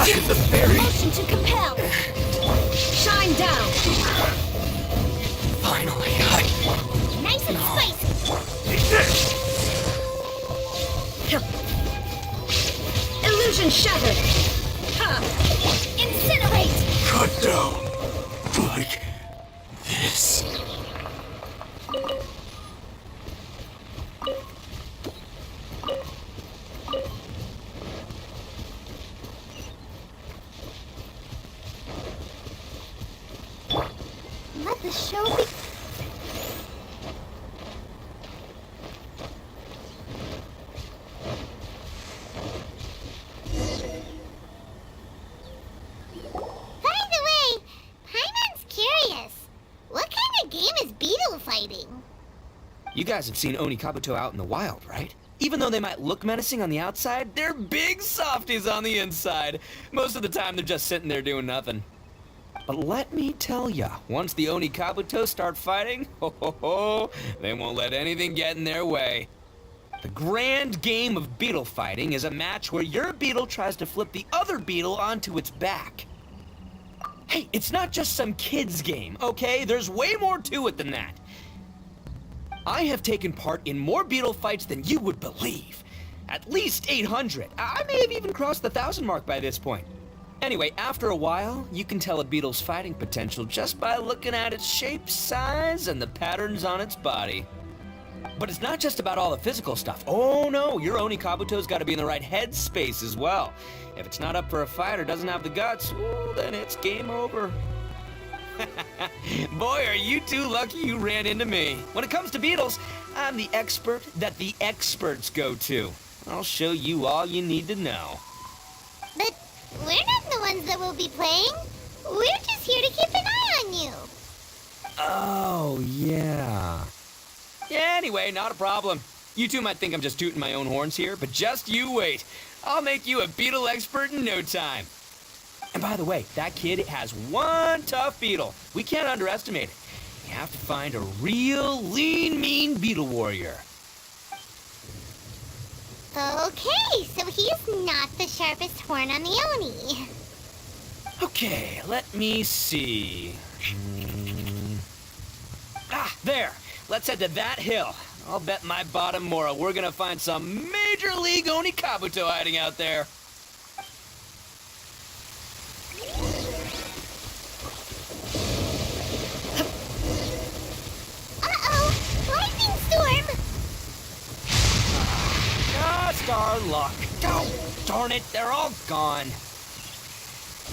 Motion to compel. Shine down. Finally, Nice and spicy. Illusion shattered. Ha! Incinerate. cut down like this. Let the show be. By the way, Paimon's curious. What kind of game is beetle fighting? You guys have seen Oni Kabuto out in the wild, right? Even though they might look menacing on the outside, they're big softies on the inside. Most of the time, they're just sitting there doing nothing. But let me tell ya, once the Oni Kabuto start fighting, they won't let anything get in their way. The grand game of beetle fighting is a match where your beetle tries to flip the other beetle onto its back. Hey, it's not just some kid's game, okay? There's way more to it than that. I have taken part in more beetle fights than you would believe. At least 800. I may have even crossed the 1,000 mark by this point. Anyway, after a while, you can tell a beetle's fighting potential just by looking at its shape, size, and the patterns on its body. But it's not just about all the physical stuff. Oh no, your Oni Kabuto's got to be in the right headspace as well. If it's not up for a fight or doesn't have the guts, well, then it's game over. Boy, are you two lucky you ran into me. When it comes to beetles, I'm the expert that the experts go to. I'll show you all you need to know. But we're not the ones that will be playing. We're just here to keep an eye on you. Oh, yeah. Yeah, anyway, not a problem. You two might think I'm just tooting my own horns here, but just you wait. I'll make you a beetle expert in no time. And by the way, that kid has one tough beetle. We can't underestimate it. You have to find a real lean, mean beetle warrior. Okay, so he's not the sharpest horn on the Oni. Okay, let me see. Ah, there. Let's head to that hill. I'll bet my bottom moral we're gonna find some major league Oni Kabuto hiding out there. Lightning storm! Just our luck. Oh, darn it, they're all gone.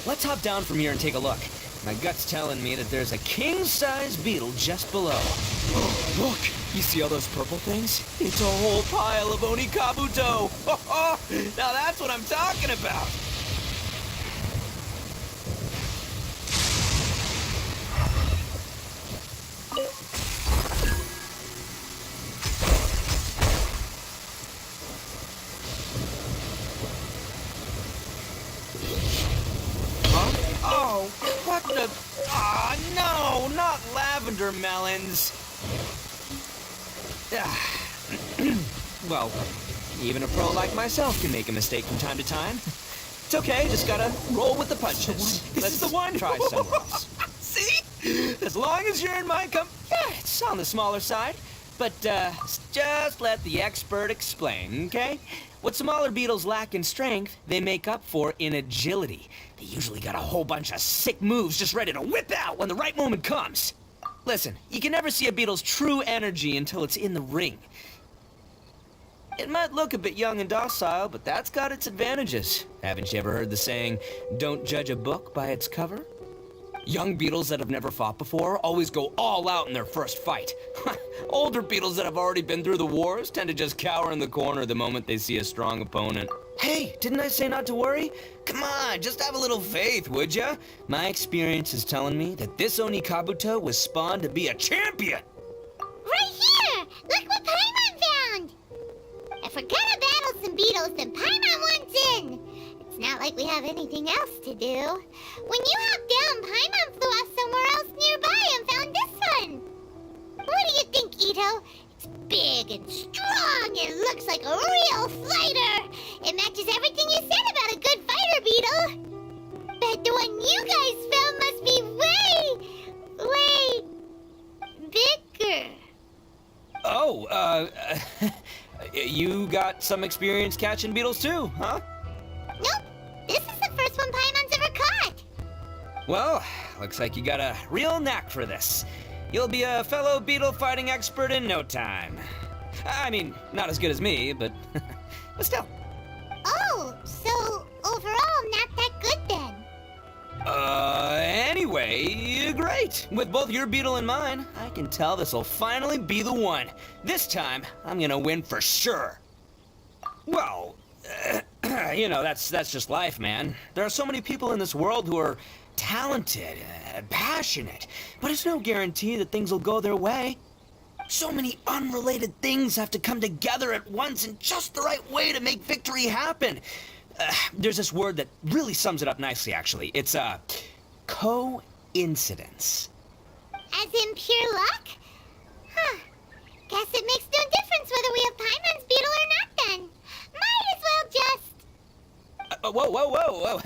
Let's hop down from here and take a look. My gut's telling me that there's a king-size beetle just below. Look, you see all those purple things? It's a whole pile of Oni Kabuto. Now that's what I'm talking about. Oh, what the... Ah, no, not lavender melons. Well, even a pro like myself can make a mistake from time to time. It's okay, just gotta roll with the punches. This is the one. Try somewhere else. See? As long as you're in my yeah, it's on the smaller side. But, just let the expert explain, okay? What smaller beetles lack in strength, they make up for in agility. They usually got a whole bunch of sick moves just ready to whip out when the right moment comes. Listen, you can never see a beetle's true energy until it's in the ring. It might look a bit young and docile, but that's got its advantages. Haven't you ever heard the saying, don't judge a book by its cover? Young beetles that have never fought before always go all out in their first fight. Older beetles that have already been through the wars tend to just cower in the corner the moment they see a strong opponent. Hey, didn't I say not to worry? Come on, just have a little faith, would ya? My experience is telling me that this Oni Kabuto was spawned to be a champion. Right here! Look what Paimon found! If we're gonna battle some beetles, then Paimon wants in! It's not like we have anything else to do. When you hopped down, Paimon flew off somewhere else nearby and found this one. What do you think, Ito? It's big and strong and looks like a real fighter. It matches everything you said about a good fighter, Beetle. the one you guys found must be way bigger. Oh, you got some experience catching beetles too, huh? Nope, this is the first one Paimon's ever caught. Well, looks like you got a real knack for this. You'll be a fellow beetle fighting expert in no time. I mean, not as good as me, but still. Oh, so overall not that good then. Anyway, great. With both your beetle and mine, I can tell this'll finally be the one. This time, I'm gonna win for sure. Well, you know, that's just life, man. There are so many people in this world who are talented, passionate, but it's no guarantee that things will go their way. So many unrelated things have to come together at once in just the right way to make victory happen. There's this word that really sums it up nicely, actually. It's, coincidence. As in pure luck? Huh. Guess it makes no difference whether we have Paimon's beetle or not then. Might as well just... Whoa.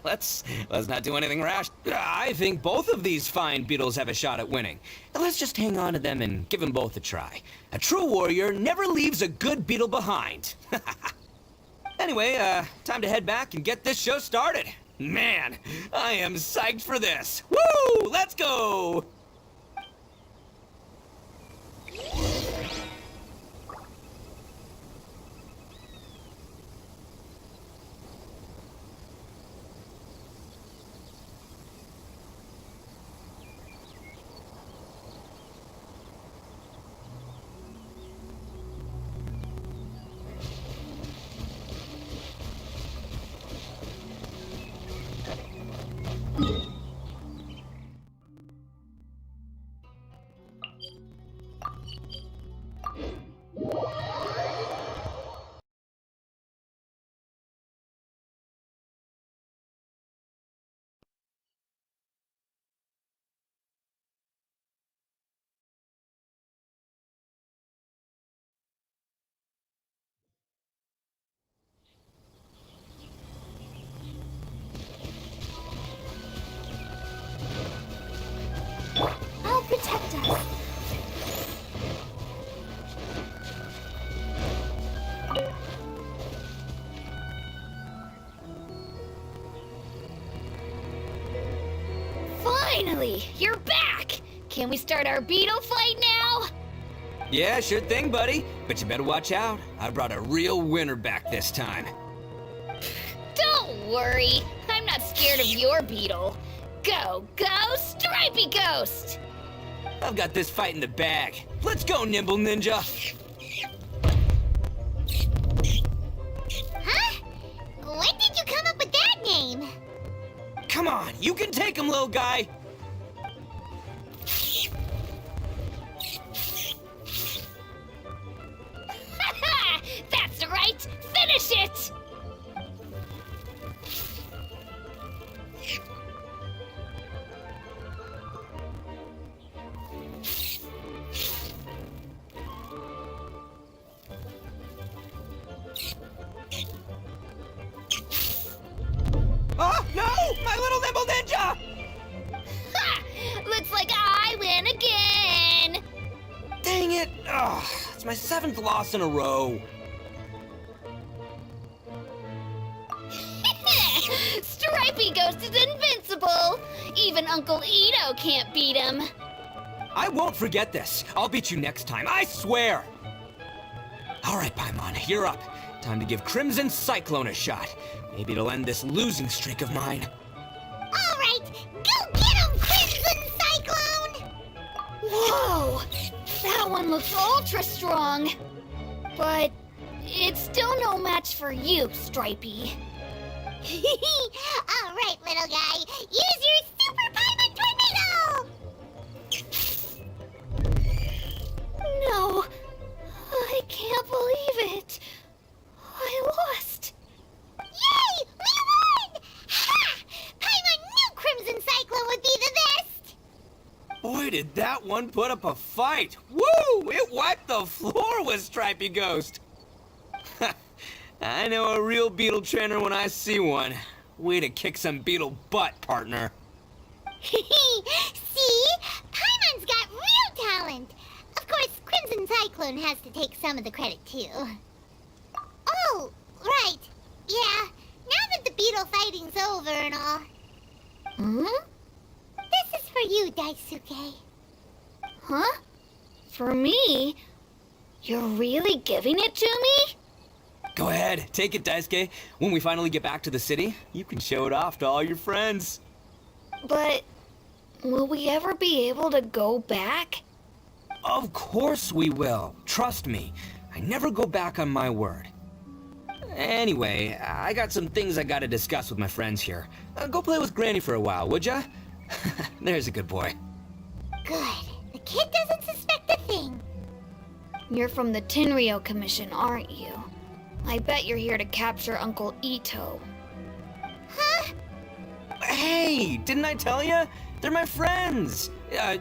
Let's not do anything rash. I think both of these fine beetles have a shot at winning. Let's just hang on to them and give them both a try. A true warrior never leaves a good beetle behind. Anyway, time to head back and get this show started. Man, I am psyched for this. Woo! Let's go! I'll protect us. Finally, you're back! Can we start our beetle fight now? Yeah, sure thing, buddy. But you better watch out. I brought a real winner back this time. Don't worry, I'm not scared of your beetle. Go, Stripey Ghost! I've got this fight in the bag. Let's go, Nimble Ninja. Huh? When did you come up with that name? Come on, you can take him, little guy. That's right! Finish it! Oh, no! My little Nimble Ninja! Ha! Looks like I win again! Dang it! Ugh, it's my 7th loss in a row. Stripey Ghost is invincible! Even Uncle Ito can't beat him. I won't forget this. I'll beat you next time, I swear! All right, Paimon, you're up. Time to give Crimson Cyclone a shot. Maybe it'll end this losing streak of mine. All right, go get him, Crimson Cyclone! Whoa! That one looks ultra strong. But it's still no match for you, Stripey. All right, little guy, use your Super Paimon Tornado! No, I can't believe it. I lost. Yay! We won! Ha! Paimon knew Crimson Cyclone would be the best! Boy, did that one put up a fight. Woo! It wiped the floor with Stripey Ghost. I know a real beetle trainer when I see one. Way to kick some beetle butt, partner. See? Paimon's got real talent. Of course, Crimson Cyclone has to take some of the credit, too. Oh, right. Yeah, now that the beetle fighting's over and all. This is for you, Daisuke. Huh? For me? You're really giving it to me? Go ahead, take it, Daisuke. When we finally get back to the city, you can show it off to all your friends. But will we ever be able to go back? Of course we will. Trust me. I never go back on my word. Anyway, I got some things I gotta discuss with my friends here. Go play with Granny for a while, would ya? There's a good boy. Good. The kid doesn't suspect a thing. You're from the Tenryou Commission, aren't you? I bet you're here to capture Uncle Ito. Huh? Hey, didn't I tell ya? They're my friends.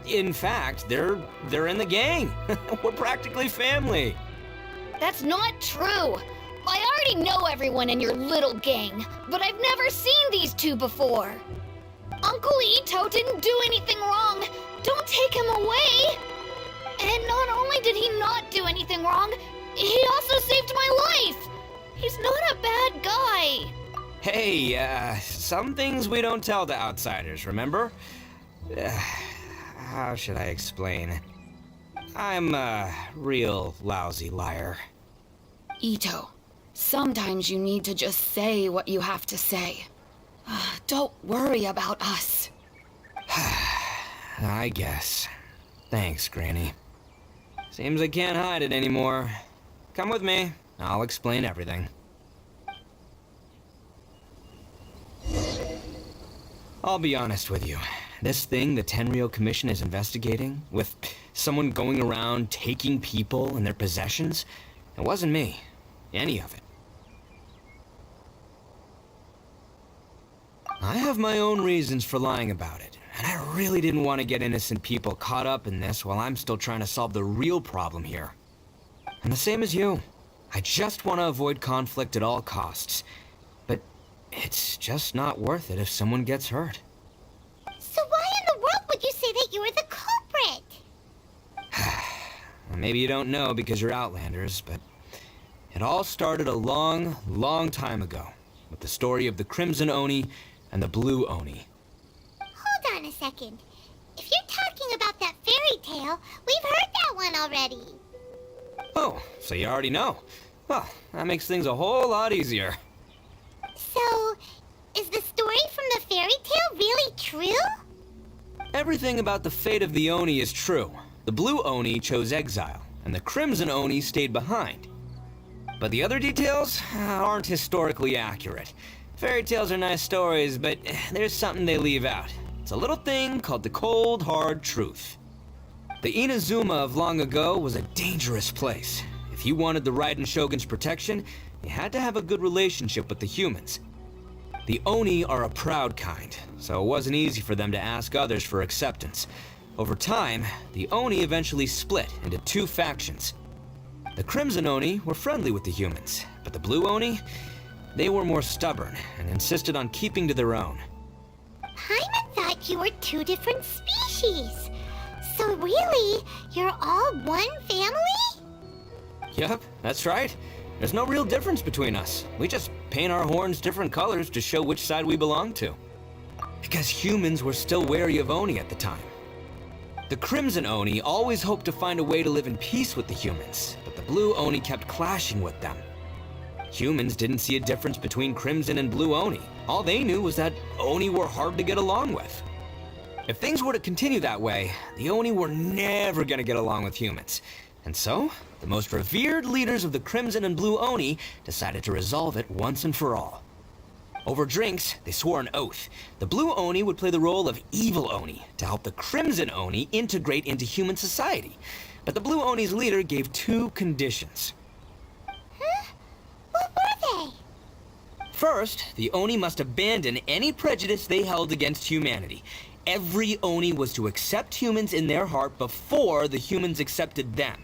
In fact, they're in the gang. We're practically family. That's not true! I already know everyone in your little gang, but I've never seen these two before. Uncle Ito didn't do anything wrong. Don't take him away. And not only did he not do anything wrong, he also saved my life. He's not a bad guy. Hey, some things we don't tell to outsiders, remember? How should I explain? I'm a real lousy liar. Ito, sometimes you need to just say what you have to say. Don't worry about us. I guess. Thanks, Granny. Seems I can't hide it anymore. Come with me. I'll explain everything. I'll be honest with you. This thing the Tenryou Commission is investigating, with someone going around taking people and their possessions, it wasn't me. Any of it. I have my own reasons for lying about it, and I really didn't want to get innocent people caught up in this while I'm still trying to solve the real problem here. And the same as you. I just want to avoid conflict at all costs. But it's just not worth it if someone gets hurt. So why in the world would you say that you were the culprit? Maybe you don't know because you're Outlanders, but it all started a long, long time ago with the story of the Crimson Oni and the Blue Oni. Hold on a second. If you're talking about that fairy tale, we've heard that one already. Oh, so you already know. Well, that makes things a whole lot easier. So, is the story from the fairy tale really true? Everything about the fate of the Oni is true. The Blue Oni chose exile, and the Crimson Oni stayed behind. But the other details aren't historically accurate. Fairy tales are nice stories, but there's something they leave out. It's a little thing called the cold, hard truth. The Inazuma of long ago was a dangerous place. If you wanted the Raiden Shogun's protection, you had to have a good relationship with the humans. The Oni are a proud kind, so it wasn't easy for them to ask others for acceptance. Over time, the Oni eventually split into two factions. The Crimson Oni were friendly with the humans, but the Blue Oni, they were more stubborn and insisted on keeping to their own. Paimon thought you were two different species. So really, you're all one family? Yep, that's right. There's no real difference between us. We just paint our horns different colors to show which side we belong to. Because humans were still wary of Oni at the time. The Crimson Oni always hoped to find a way to live in peace with the humans, but the Blue Oni kept clashing with them. Humans didn't see a difference between Crimson and Blue Oni. All they knew was that Oni were hard to get along with. If things were to continue that way, the Oni were never gonna get along with humans. And so, the most revered leaders of the Crimson and Blue Oni decided to resolve it once and for all. Over drinks, they swore an oath. The Blue Oni would play the role of evil Oni to help the Crimson Oni integrate into human society. But the Blue Oni's leader gave two conditions. Huh? What were they? First, the Oni must abandon any prejudice they held against humanity. Every Oni was to accept humans in their heart before the humans accepted them.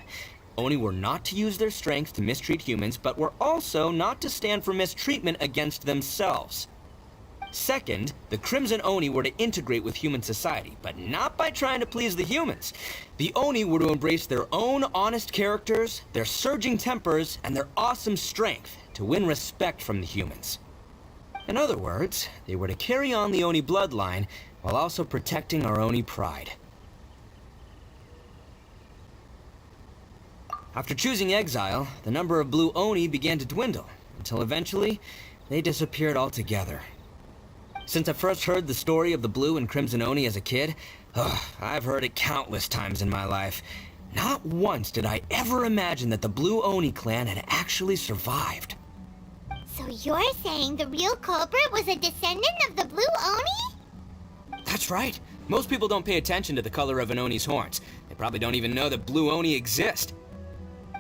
Oni were not to use their strength to mistreat humans, but were also not to stand for mistreatment against themselves. Second, the Crimson Oni were to integrate with human society, but not by trying to please the humans. The Oni were to embrace their own honest characters, their surging tempers, and their awesome strength to win respect from the humans. In other words, they were to carry on the Oni bloodline while also protecting our Oni pride. After choosing exile, the number of blue Oni began to dwindle, until eventually, they disappeared altogether. Since I first heard the story of the Blue and Crimson Oni as a kid, I've heard it countless times in my life. Not once did I ever imagine that the Blue Oni clan had actually survived. So you're saying the real culprit was a descendant of the Blue Oni? That's right. Most people don't pay attention to the color of an Oni's horns. They probably don't even know that Blue Oni exist.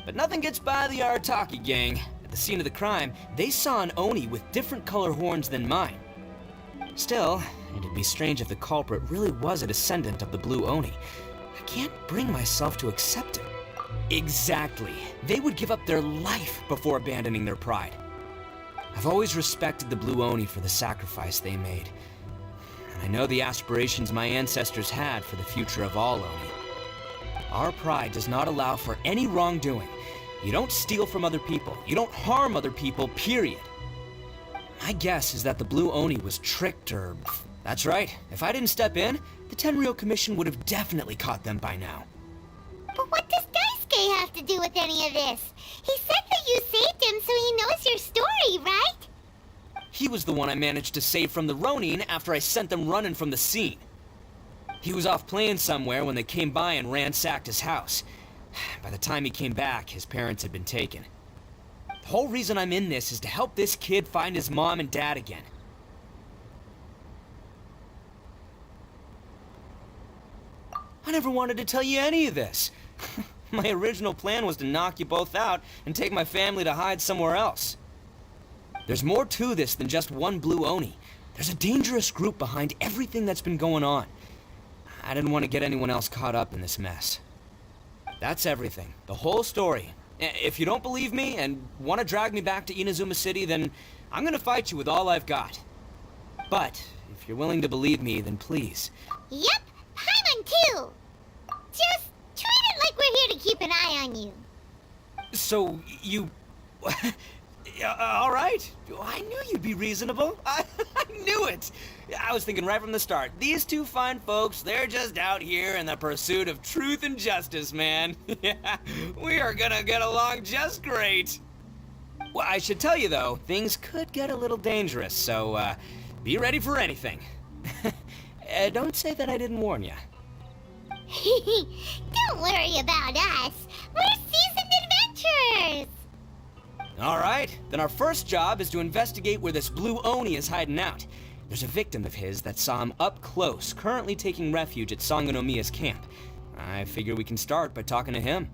But nothing gets by the Arataki gang. At the scene of the crime, they saw an Oni with different color horns than mine. Still, it'd be strange if the culprit really was a descendant of the Blue Oni. I can't bring myself to accept it. Exactly. They would give up their life before abandoning their pride. I've always respected the Blue Oni for the sacrifice they made. And I know the aspirations my ancestors had for the future of all Oni. Our pride does not allow for any wrongdoing. You don't steal from other people. You don't harm other people, period. My guess is that the Blue Oni was tricked or... That's right. If I didn't step in, the Tenryou Commission would have definitely caught them by now. But what does Daisuke have to do with any of this? He said that you saved him so he knows your story, right? He was the one I managed to save from the Ronin after I sent them running from the scene. He was off playing somewhere when they came by and ransacked his house. By the time he came back, his parents had been taken. The whole reason I'm in this is to help this kid find his mom and dad again. I never wanted to tell you any of this. My original plan was to knock you both out and take my family to hide somewhere else. There's more to this than just one Blue Oni. There's a dangerous group behind everything that's been going on. I didn't want to get anyone else caught up in this mess. That's everything. The whole story. If you don't believe me and want to drag me back to Inazuma City, then I'm gonna fight you with all I've got. But if you're willing to believe me, then please. Yep, Paimon too! Just treat it like we're here to keep an eye on you. So, you... all right. I knew you'd be reasonable. I knew it. I was thinking right from the start, these two fine folks, they're just out here in the pursuit of truth and justice, man. Yeah, we are gonna get along just great. Well, I should tell you, though, things could get a little dangerous, so, be ready for anything. Don't say that I didn't warn you. Don't worry about us. We're seasoned adventurers. All right, then our first job is to investigate where this Blue Oni is hiding out. There's a victim of his that saw him up close, currently taking refuge at Sangonomiya's camp. I figure we can start by talking to him.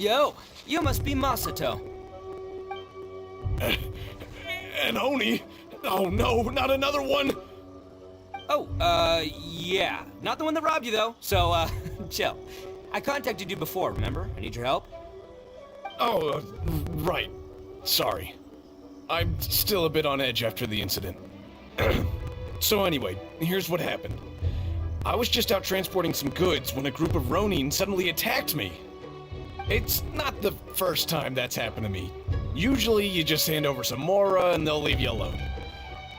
Yo, you must be Masato. An Oni? Oh no, not another one! Oh, yeah. Not the one that robbed you, though, so, chill. I contacted you before, remember? I need your help. Oh, right. Sorry. I'm still a bit on edge after the incident. So anyway, here's what happened. I was just out transporting some goods when a group of Ronin suddenly attacked me. It's not the first time that's happened to me. Usually you just hand over some Mora and they'll leave you alone.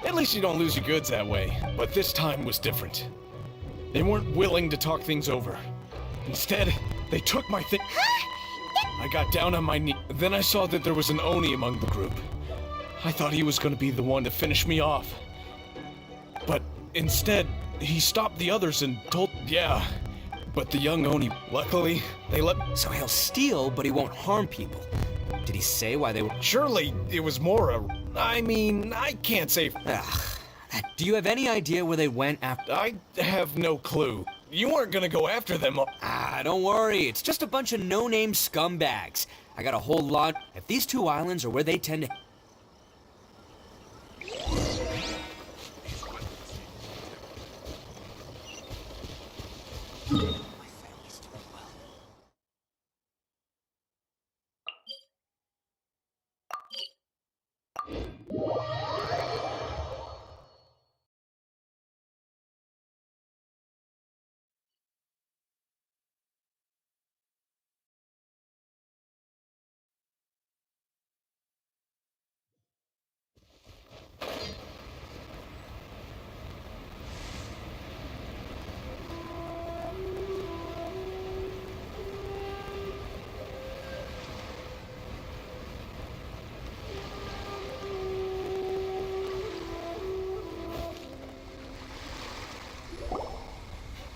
At least you don't lose your goods that way, but this time was different. They weren't willing to talk things over. Instead, they took my thing. I got down on my knee, then I saw that there was an Oni among the group. I thought he was going to be the one to finish me off. But instead, he stopped the others and told, yeah. But the young Oni, luckily, they let me. So he'll steal, but he won't harm people. Did he say why they were... Surely it was Mora. I mean, I can't say. Ugh. Do you have any idea where they went after... I have no clue. You weren't gonna go after them. Don't worry. It's just a bunch of no-name scumbags. I got a whole lot. If these two islands are where they tend to...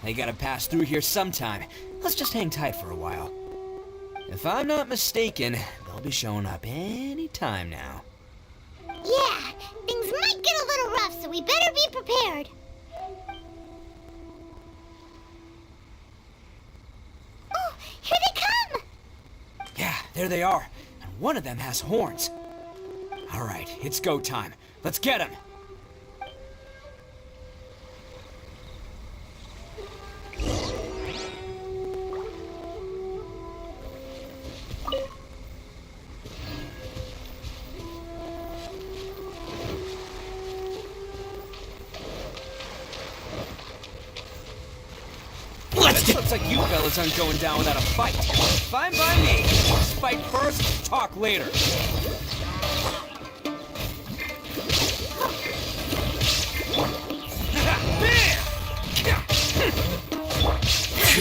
They gotta pass through here sometime. Let's just hang tight for a while. If I'm not mistaken, they'll be showing up any time now. Yeah, things might get a little rough, so we better be prepared. Oh, here they come! Yeah, there they are. And one of them has horns. All right, it's go time. Let's get him! Looks like you fellas aren't going down without a fight. Fine by me. Fight first, talk later.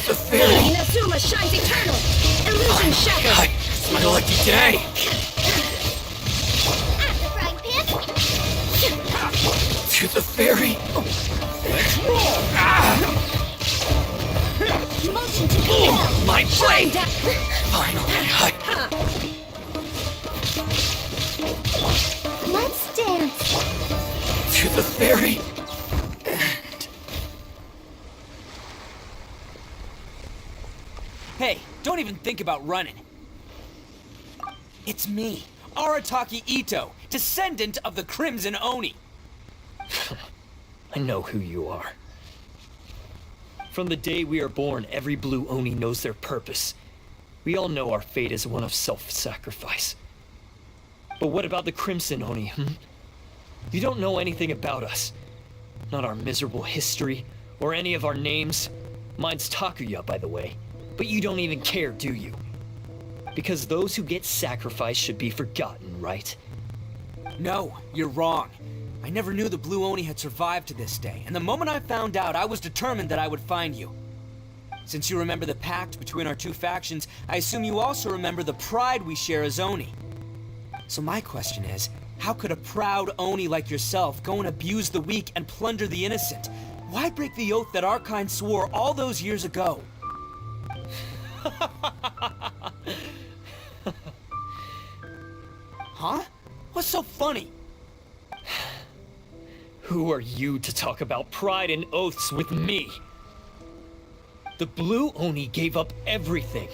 The fairy! Inazuma shines eternal! Illusion shattered! It's my lucky day! I'm the frying pan. To the fairy! Let's roll! Motion to heal! My blade! Shine Finally, Let's dance. to the fairy! Hey, don't even think about running. It's me, Arataki Ito, descendant of the Crimson Oni. I know who you are. From the day we are born, every blue Oni knows their purpose. We all know our fate is one of self-sacrifice. But what about the Crimson Oni, You don't know anything about us. Not our miserable history, or any of our names. Mine's Takuya, by the way. But you don't even care, do you? Because those who get sacrificed should be forgotten, right? No, you're wrong. I never knew the Blue Oni had survived to this day, and the moment I found out, I was determined that I would find you. Since you remember the pact between our two factions, I assume you also remember the pride we share as Oni. So my question is, how could a proud Oni like yourself go and abuse the weak and plunder the innocent? Why break the oath that our kind swore all those years ago? Huh? What's so funny? Who are you to talk about pride and oaths with me? The Blue Oni gave up everything,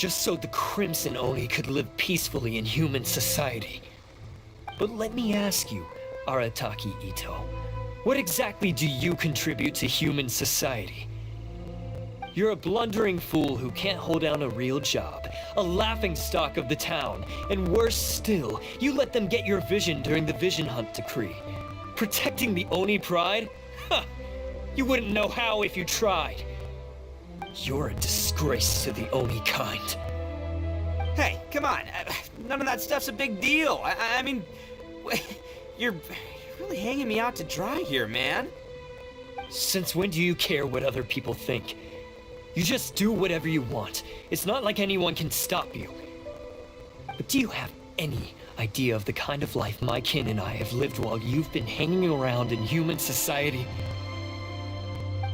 just so the Crimson Oni could live peacefully in human society. But let me ask you, Arataki Ito, what exactly do you contribute to human society? You're a blundering fool who can't hold down a real job, a laughingstock of the town, and worse still, you let them get your vision during the Vision Hunt decree. Protecting the Oni pride? Huh! You wouldn't know how if you tried. You're a disgrace to the Oni kind. Hey, come on. None of that stuff's a big deal. I mean, you're really hanging me out to dry here, man. Since when do you care what other people think? You just do whatever you want. It's not like anyone can stop you. But do you have any idea of the kind of life my kin and I have lived while you've been hanging around in human society?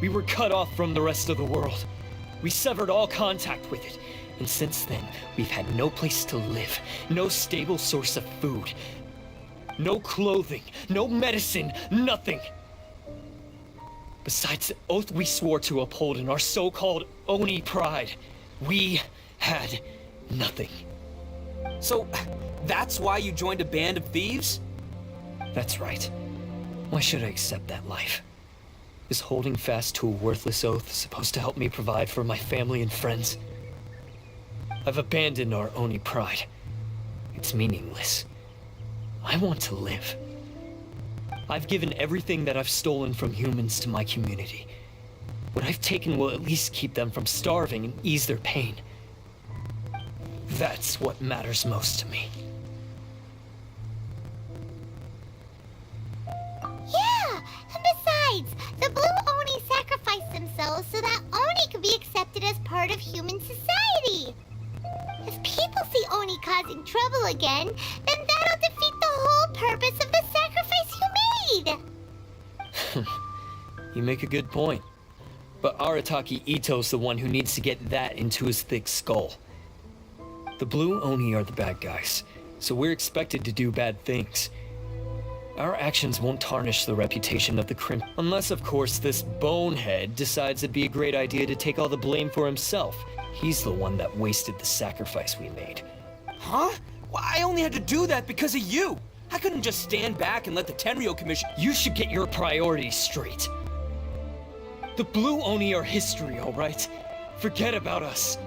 We were cut off from the rest of the world. We severed all contact with it. And since then, we've had no place to live, no stable source of food, no clothing, no medicine, nothing. Besides the oath we swore to uphold in our so-called Oni pride, we had nothing. So, that's why you joined a band of thieves? That's right. Why should I accept that life? Is holding fast to a worthless oath supposed to help me provide for my family and friends? I've abandoned our Oni pride. It's meaningless. I want to live. I've given everything that I've stolen from humans to my community. What I've taken will at least keep them from starving and ease their pain. That's what matters most to me. Yeah, and besides, the Blue Oni sacrificed themselves so that Oni could be accepted as part of human society. If people see Oni causing trouble again, then that'll defeat the whole purpose of the sacrifice you made. You make a good point. But Arataki Ito's the one who needs to get that into his thick skull. The Blue Oni are the bad guys, so we're expected to do bad things. Our actions won't tarnish the reputation of the Crim, unless of course this bonehead decides it'd be a great idea to take all the blame for himself. He's the one that wasted the sacrifice we made. Huh? Well, I only had to do that because of you. I couldn't just stand back and let the Tenryo Commission... You should get your priorities straight. The Blue Oni are history, alright? Forget about us.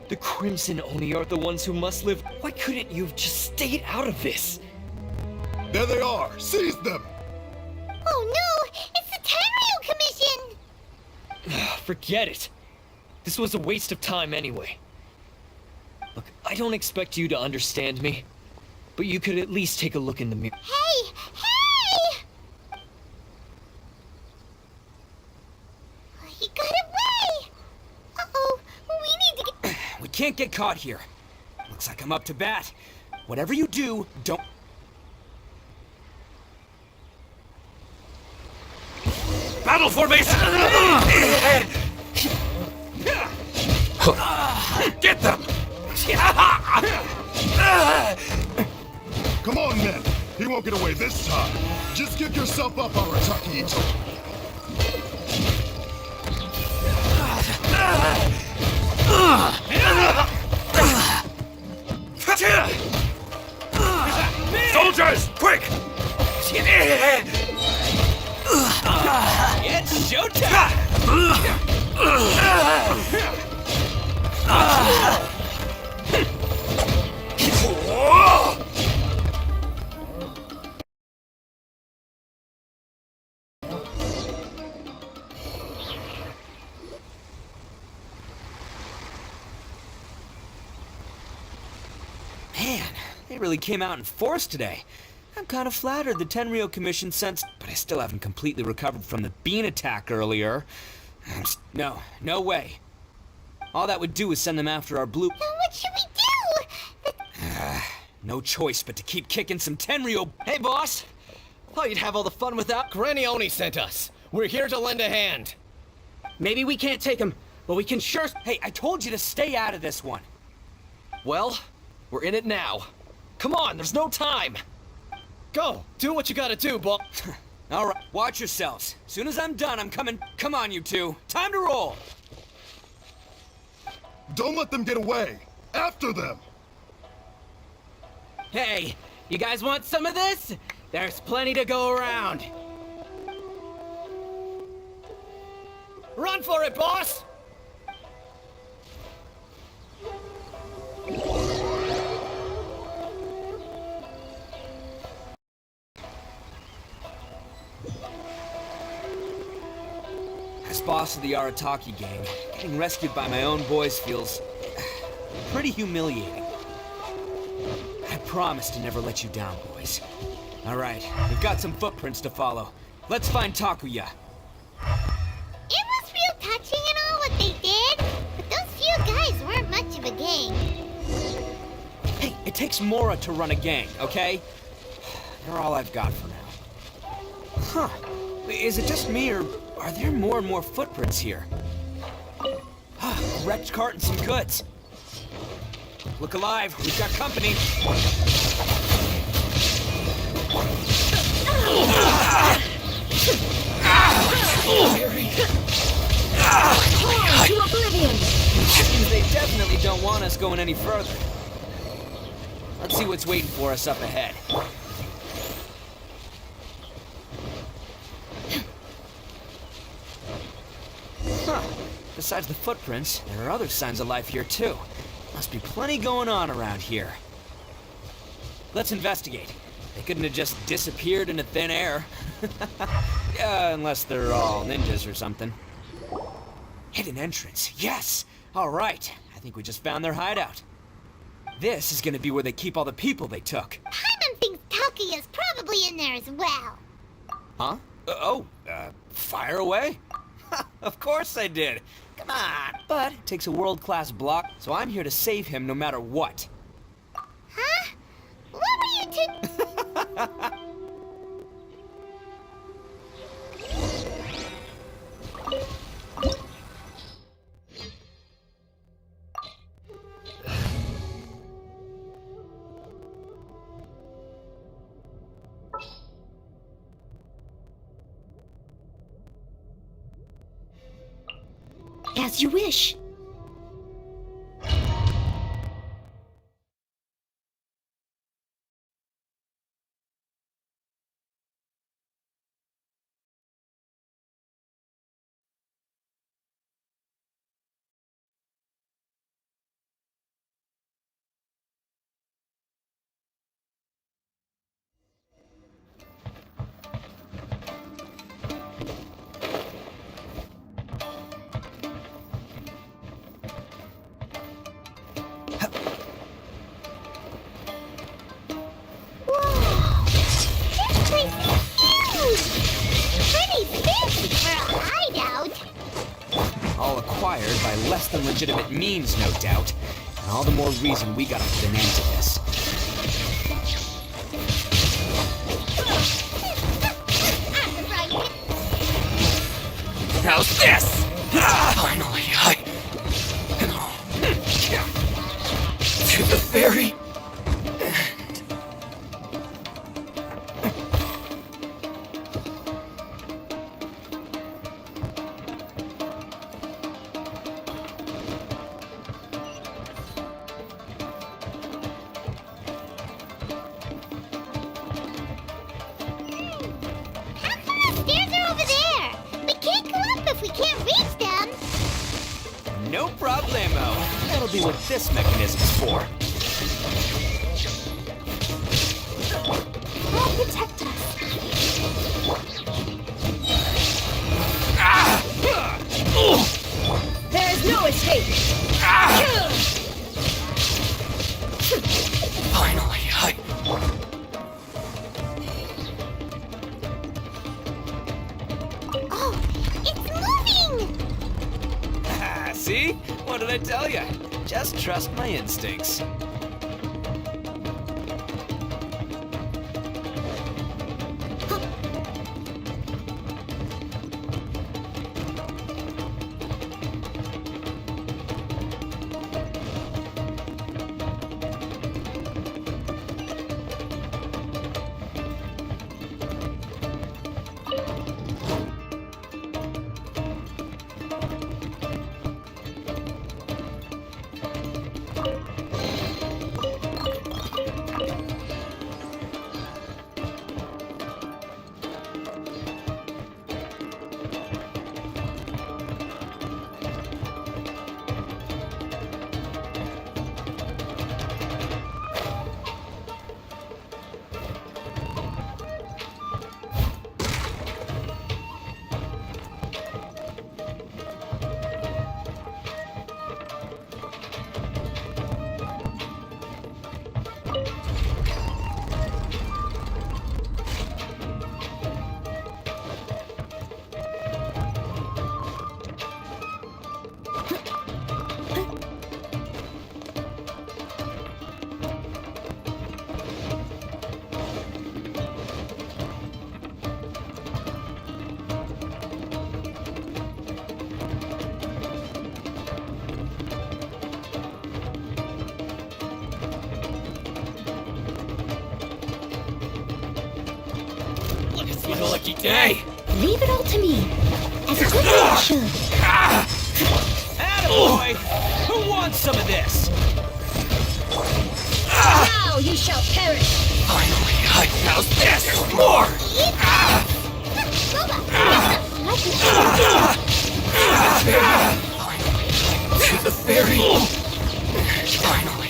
The Crimson Oni are the ones who must live. Why couldn't you have just stayed out of this? There they are! Seize them! Oh no! It's the Tenryo Commission! Forget it. This was a waste of time anyway. Look, I don't expect you to understand me, but you could at least take a look in the mirror. Hey! Hey! He got away! Uh-oh, we need to get... We can't get caught here. Looks like I'm up to bat. Whatever you do, don't... Battle formation! Get them! Come on, men. He won't get away this time. Just give yourself up, Arataki Ito. Soldiers, quick! It's showtime! Man, they really came out in force today. I'm kind of flattered the Tenryo Commission sensed, but I still haven't completely recovered from the bean attack earlier. No way. All that would do is send them after our blue... Now what should we do? No choice but to keep kicking some Tenryo... Hey, boss! Thought you'd have all the fun without. Granny Oni sent us. We're here to lend a hand. Maybe we can't take them, but we can sure... Hey, I told you to stay out of this one. Well, we're in it now. Come on, there's no time. Go, do what you gotta do, boss. All right, watch yourselves. Soon as I'm done, I'm coming. Come on, you two. Time to roll. Don't let them get away. After them! Hey, you guys want some of this? There's plenty to go around. Run for it, boss! As boss of the Arataki gang, getting rescued by my own boys feels pretty humiliating. I promise to never let you down, boys. All right, we've got some footprints to follow. Let's find Takuya. It was real touching and all what they did, but those few guys weren't much of a gang. Hey, it takes Mora to run a gang, okay? They're all I've got for now. Huh. Is it just me, or are there more and more footprints here? A wrecked cart and some goods. Look alive, we've got company. To oblivion! Seems they definitely don't want us going any further. Let's see what's waiting for us up ahead. Huh. Besides the footprints, there are other signs of life here too. Must be plenty going on around here. Let's investigate. They couldn't have just disappeared into thin air. Yeah, unless they're all ninjas or something. Hidden entrance, yes! Alright, I think we just found their hideout. This is gonna be where they keep all the people they took. Paimon thinks Takuya's probably in there as well. Huh? Fire away? Of course I did. Come on. But it takes a world-class block, so I'm here to save him no matter what. Huh? What were you two... As you wish. All acquired by less than legitimate means, no doubt. And all the more reason we gotta put an end to this. How's this? Finally, to the very end. Stairs are over there. We can't go up if we can't reach them. No problemo. That'll be what this mechanism's for. Help protect us. There is no escape. Finally, Oh, it's moving! See? What did I tell you? Just trust my instincts. a lucky day. Leave it all to me, as a good man should. Attaboy! Who wants some of this? Now you shall perish! Finally, how's this? There's more! To the fairy! Finally,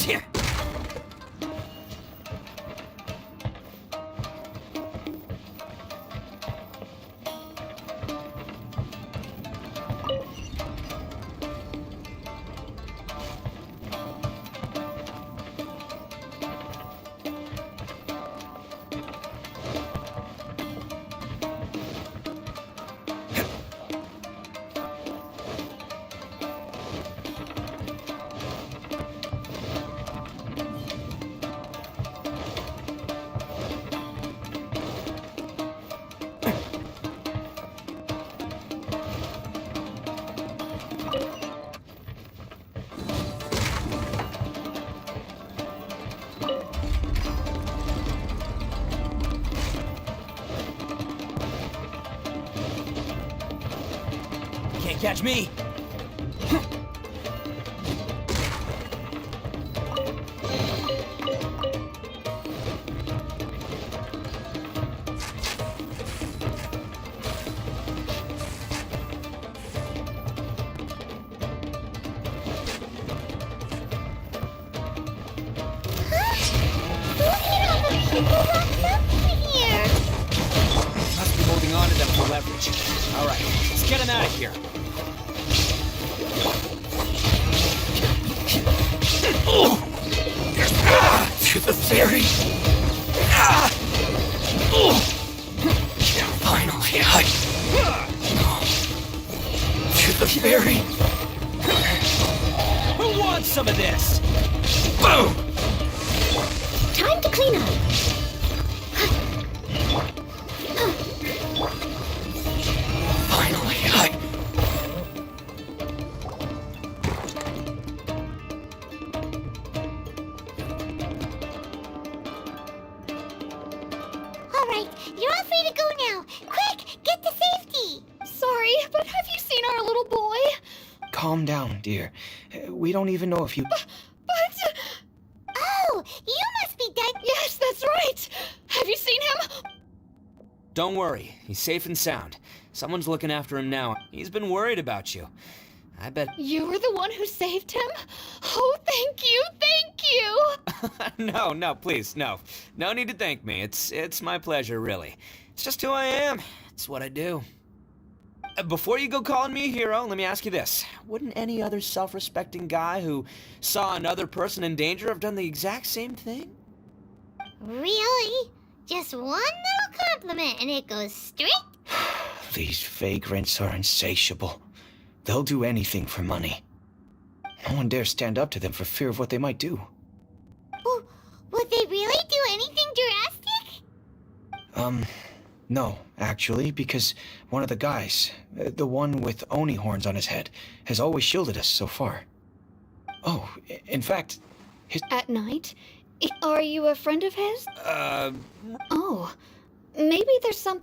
Yeah. Can't catch me. Must be holding on to them for leverage. All right, let's get him out of here. To the fairy. Finally, to the fairy. Who wants some of this? Boom! Time to clean up. Finally, All right, you're all free to go now. Quick, get to safety. Sorry, but have you seen our little boy? Calm down, dear. We don't even know if you... But... Oh, you must be dead. Yes, that's right! Have you seen him? Don't worry, he's safe and sound. Someone's looking after him now. He's been worried about you. I bet... You were the one who saved him? Oh, thank you, thank you! No, please, no. No need to thank me. It's my pleasure, really. It's just who I am. It's what I do. Before you go calling me a hero, let me ask you this. Wouldn't any other self-respecting guy who saw another person in danger have done the exact same thing? Really? Just one little compliment and it goes straight. These vagrants are insatiable. They'll do anything for money. No one dares stand up to them for fear of what they might do. Would they really do anything drastic? No, actually, because one of the guys, the one with Oni horns on his head, has always shielded us so far. Oh, in fact, his... At night? Are you a friend of his? Oh, maybe there's some...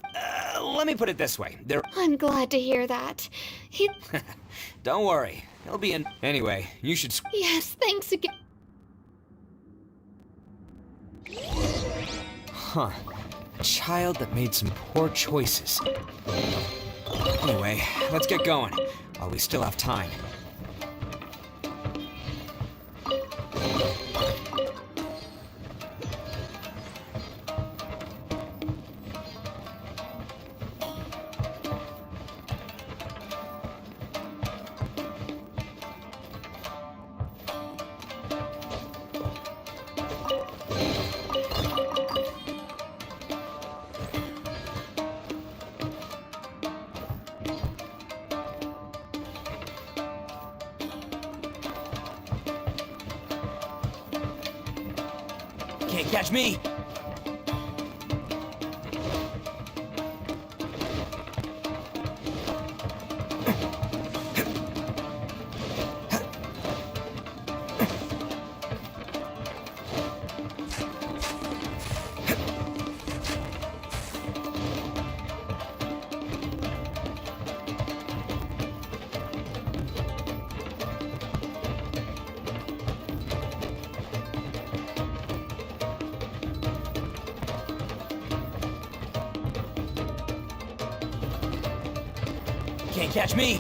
let me put it this way. I'm glad to hear that. Don't worry. He'll be in... Anyway, you should... Yes, thanks again. Huh. A child that made some poor choices. Anyway, let's get going, while we still have time. Can't catch me! Can't catch me!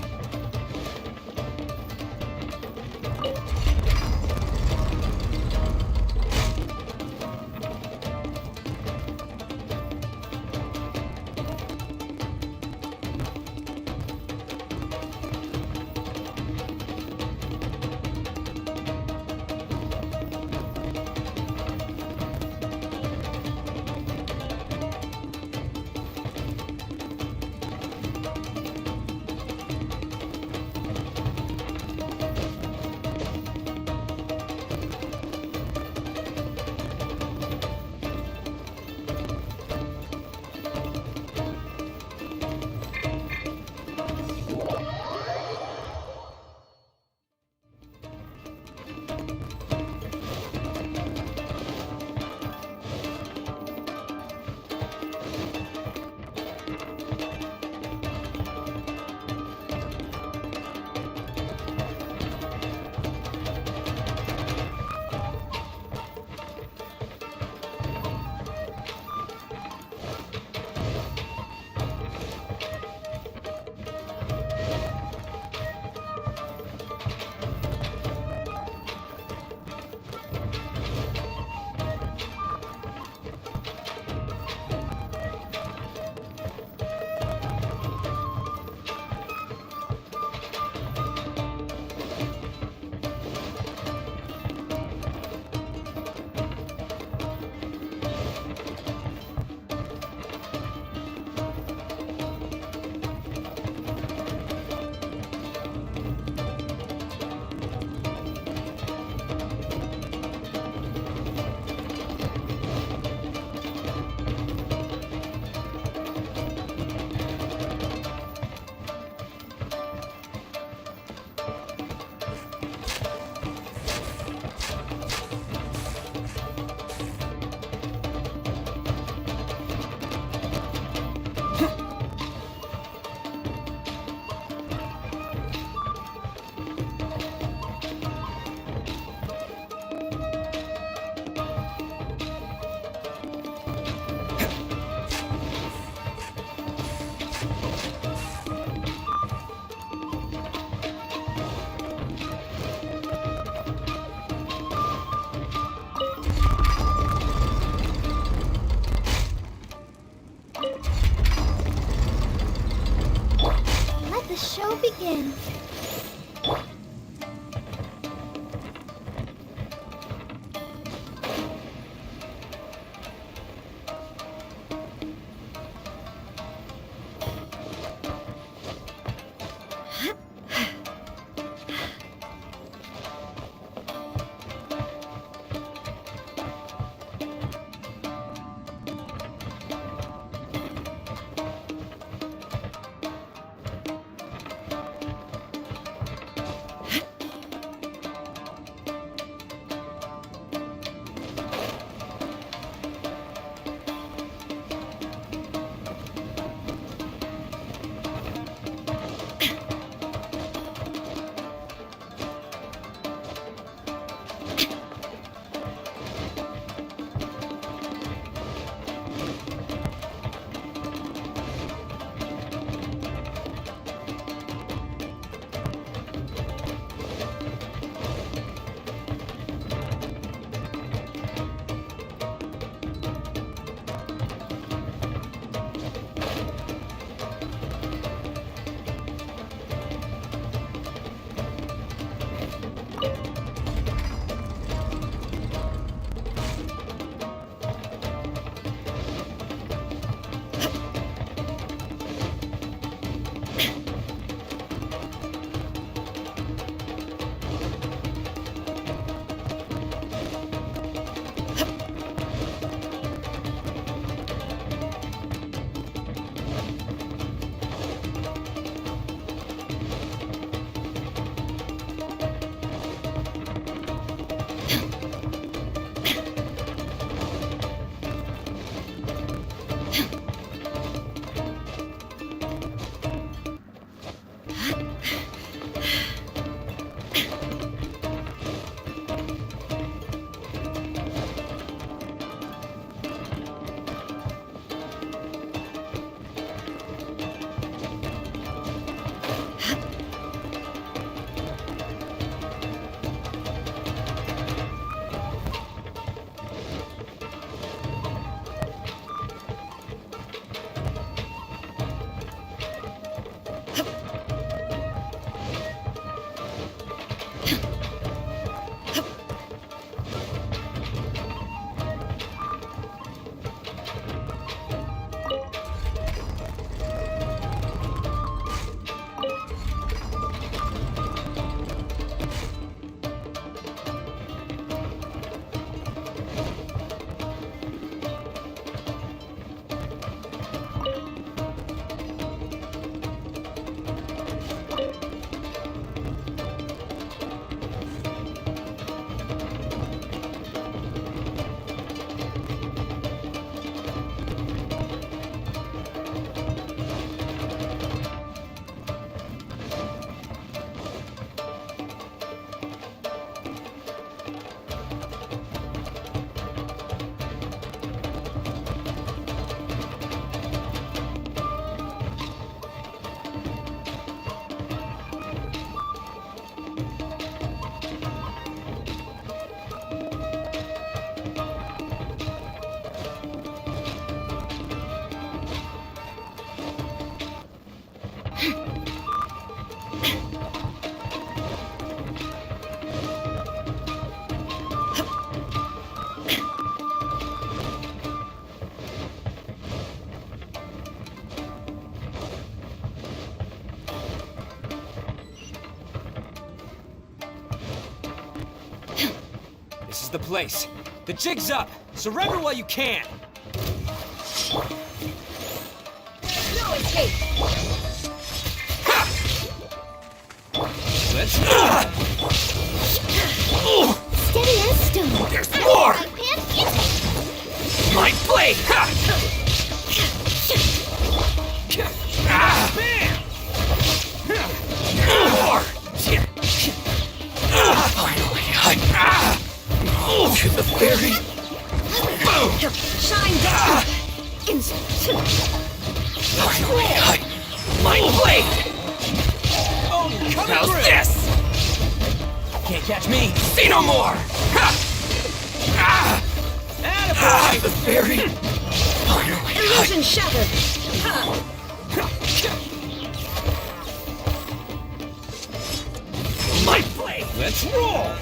Let the show begin. the place. The jig's up. Surrender while you can. No escape! Let's Steady as stone. There's more! I can't get it. My blade! Bam! More! Finally, to the very... Shine down! Finally, my blade! How's this? Can't catch me. See no more! The very... Finally, Illusion shattered! my blade! Let's roll!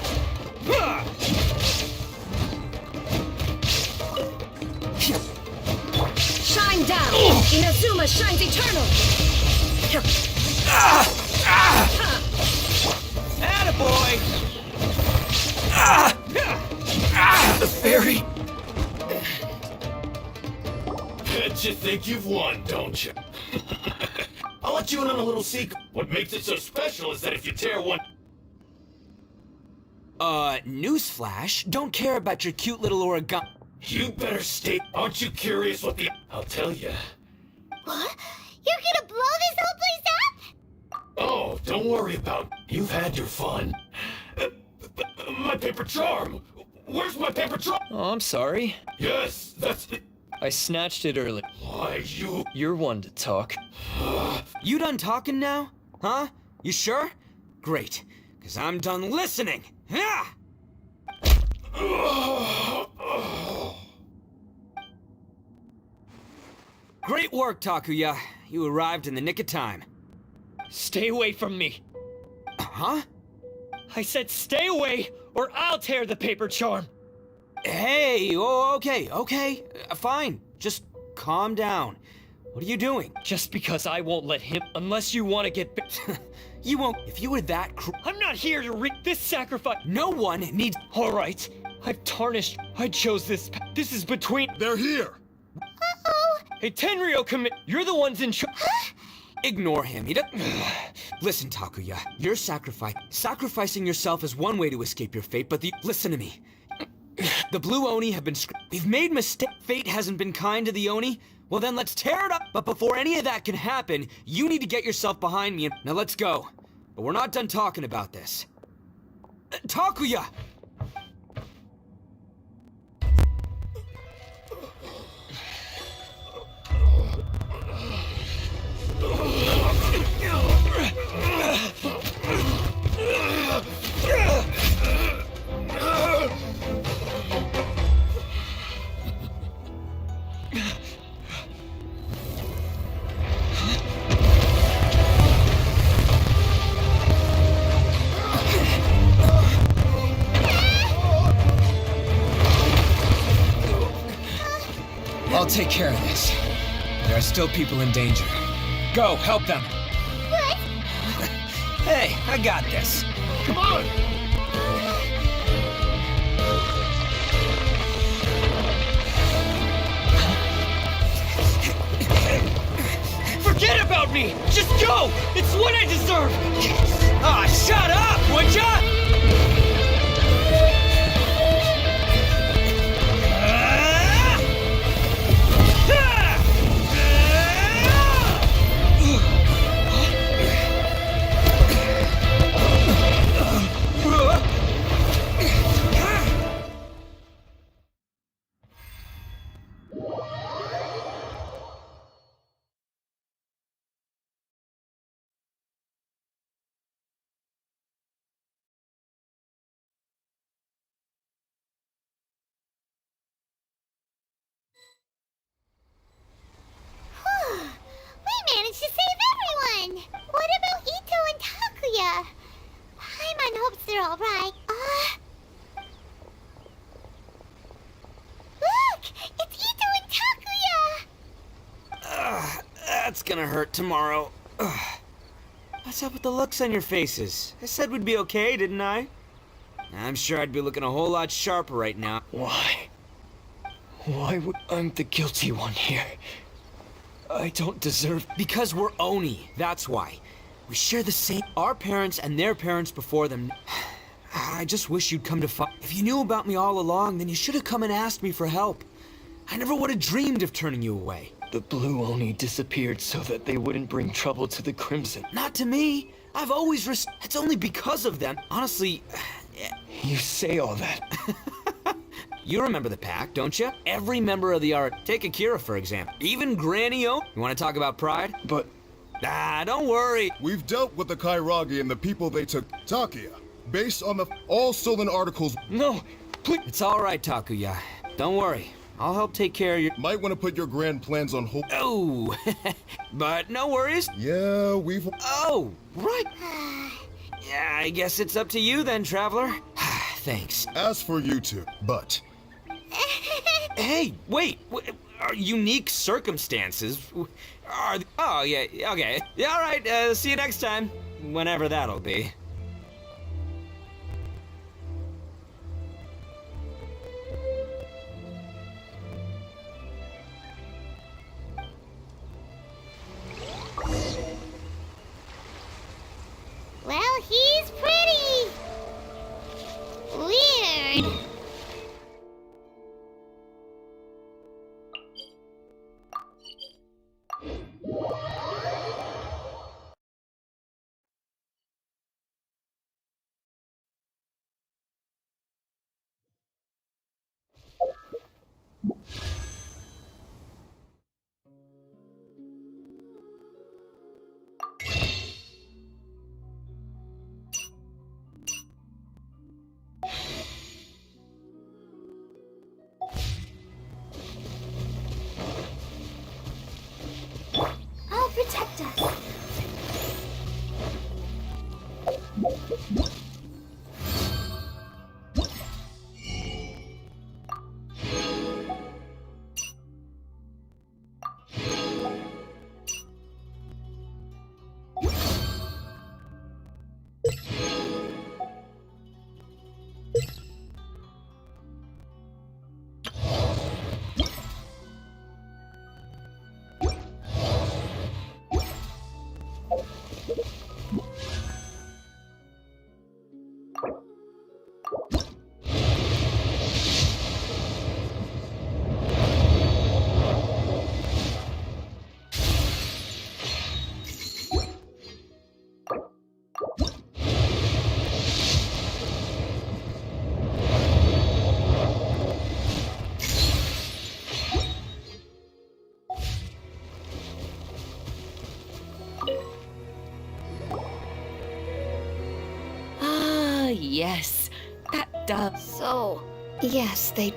Shine down! Inazuma shines eternal! Attaboy! The fairy! Bet you think you've won, don't you? I'll let you in on a little secret. What makes it so special is that if you tear one... Newsflash, don't care about your cute little origami. You better stay... Aren't you curious what the... I'll tell you. What? You're gonna blow this whole place up? Oh, don't worry about it. You've had your fun. My paper charm! Where's my paper charm? Oh, I'm sorry. Yes, that's it. I snatched it early. Why, you... You're one to talk. You done talking now? Huh? You sure? Great, because I'm done listening. Ah! Great work, Takuya. You arrived in the nick of time. Stay away from me. Huh? I said stay away, or I'll tear the paper charm. Hey, oh, okay. Fine. Just calm down. What are you doing? Just because I won't let him, unless you want to get You won't. If you were that I'm not here to this sacrifice. no one needs. All right, I've tarnished. I chose this. This is between. They're here. Uh-oh. Hey, Tenryo, you're the ones in charge. Ignore him. He doesn't. Listen, Takuya. You're sacrificing yourself is one way to escape your fate, but listen to me. The Blue Oni have been We've made mistakes. Fate hasn't been kind to the Oni. Well, then let's tear it up. But before any of that can happen, you need to get yourself behind me. Now let's go. But we're not done talking about this. Takuya! I'll take care of this. There are still people in danger. Go, help them. What? Hey, I got this. Come on! Forget about me! Just go! It's what I deserve! Ah, shut up, would ya? We managed to save everyone! What about Ito and Takuya? Paimon hopes they're alright. Look! It's Ito and Takuya! That's gonna hurt tomorrow. What's up with the looks on your faces? I said we'd be okay, didn't I? I'm sure I'd be looking a whole lot sharper right now. Why? Why would I'm the guilty one here? I don't deserve... Because we're Oni, that's why. We share the same... Our parents and their parents before them... I just wish you'd come to find... If you knew about me all along, then you should have come and asked me for help. I never would have dreamed of turning you away. The Blue Oni disappeared so that they wouldn't bring trouble to the Crimson. Not to me. I've always It's only because of them. Honestly... You say all that. You remember the pack, don't you? Every member of the art. Take Akira, for example. Even Granny O. You want to talk about pride? But... Don't worry. We've dealt with the Kairagi and the people they took. Takia, based on the all stolen articles... No, please... It's all right, Takuya. Don't worry. I'll help take care of your... Might want to put your grand plans on hold. Oh, but no worries. Yeah, we've... Oh, right. Yeah, I guess it's up to you then, Traveler. Thanks. As for you two, but... Hey, wait. Are unique circumstances? Oh, yeah, okay. Yeah, all right, see you next time. Whenever that'll be. Well, he's pretty weird. I'll protect us. Yes, that does. So, yes, he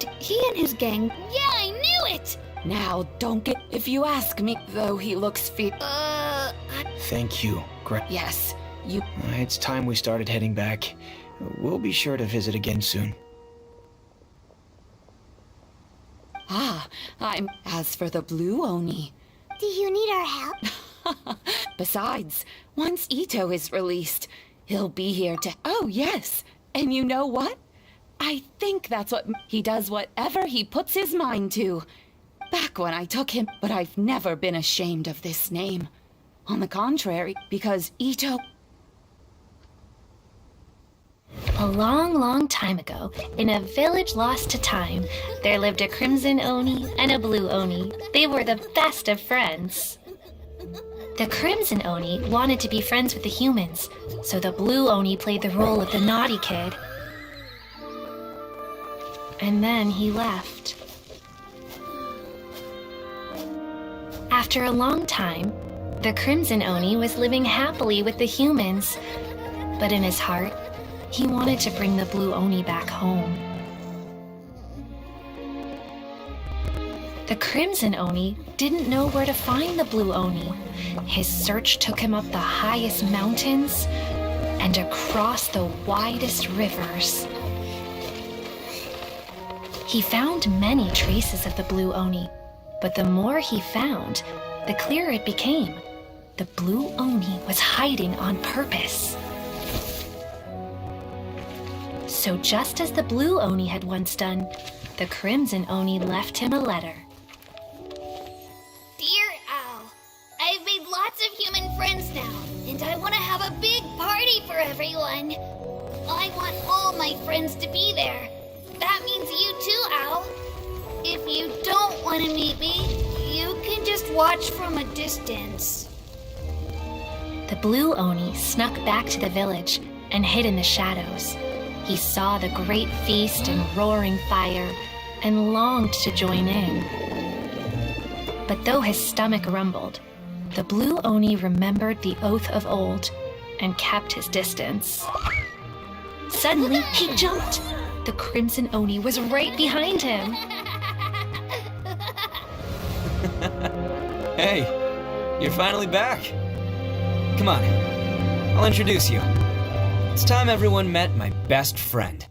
and his gang. Yeah, I knew it! Now, don't get. If you ask me, though, he looks Thank you, Yes, you. It's time we started heading back. We'll be sure to visit again soon. As for the Blue Oni. Do you need our help? Besides, once Ito is released, he'll be here to. Oh, yes! And you know what? I think that's what. He does whatever he puts his mind to. Back when I took him, but I've never been ashamed of this name. On the contrary, because Ito. A long, long time ago, in a village lost to time, there lived a Crimson Oni and a Blue Oni. They were the best of friends. The Crimson Oni wanted to be friends with the humans, so the Blue Oni played the role of the naughty kid. And then he left. After a long time, the Crimson Oni was living happily with the humans, but in his heart, he wanted to bring the Blue Oni back home. The Crimson Oni didn't know where to find the Blue Oni. His search took him up the highest mountains and across the widest rivers. He found many traces of the Blue Oni, but the more he found, the clearer it became. The Blue Oni was hiding on purpose. So just as the Blue Oni had once done, the Crimson Oni left him a letter. Dear Owl, I've made lots of human friends now, and I want to have a big party for everyone. I want all my friends to be there. That means you too, Owl. If you don't want to meet me, you can just watch from a distance. The Blue Oni snuck back to the village and hid in the shadows. He saw the great feast and roaring fire and longed to join in. But though his stomach rumbled, the Blue Oni remembered the oath of old and kept his distance. Suddenly, he jumped. The Crimson Oni was right behind him. Hey, you're finally back. Come on, I'll introduce you. It's time everyone met my best friend.